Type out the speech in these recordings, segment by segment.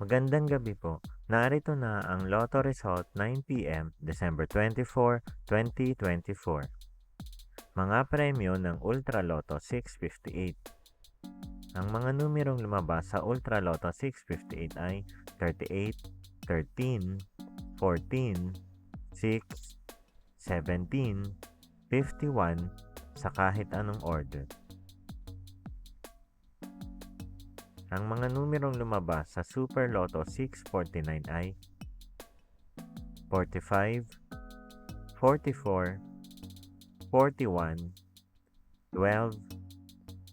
Magandang gabi po. Narito na ang Lotto result 9 p.m. December 24, 2024. Mga premyo ng Ultra Lotto 658. Ang mga numerong lumabas sa Ultra Lotto 658 ay 38, 13, 14, 6, 17, 51 sa kahit anong order. Ang mga numerong lumabas sa Super Lotto 649 ay 45, 44, 41, 12,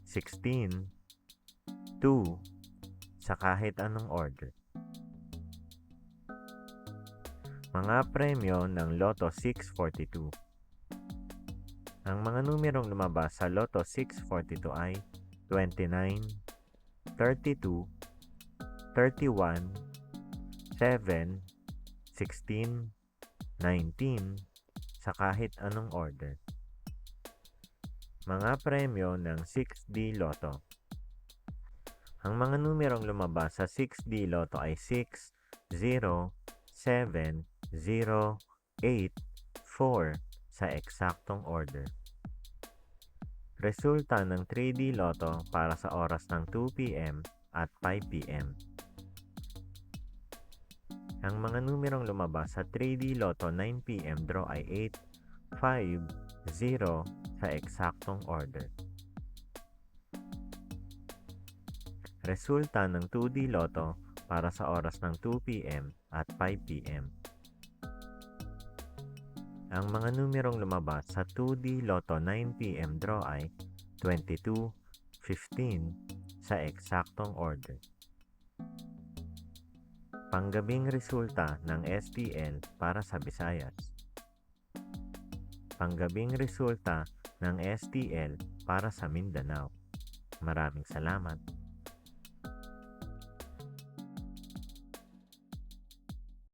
16, 2 sa kahit anong order. Mga premyo ng Lotto 642. Ang mga numerong lumabas sa Lotto 642 ay 29, 32, 31, 7, 16, 19 sa kahit anong order. Mga premyo ng 6D Lotto. Ang mga numerong lumabas sa 6D Lotto ay 6, 0, 7, 0, 8, 4 sa eksaktong order. Resulta ng 3D Lotto para sa oras ng 2 p.m. at 5 p.m. Ang mga numerong lumabas sa 3D Lotto 9 p.m. draw ay 8, 5, 0 sa eksaktong order. Resulta ng 2D Lotto para sa oras ng 2 p.m. at 5 p.m. Ang mga numerong lumabas sa 2D Lotto 9 p.m. draw ay 22, 15 sa eksaktong order. Panggabing resulta ng STL para sa Visayas. Panggabing resulta ng STL para sa Mindanao. Maraming salamat.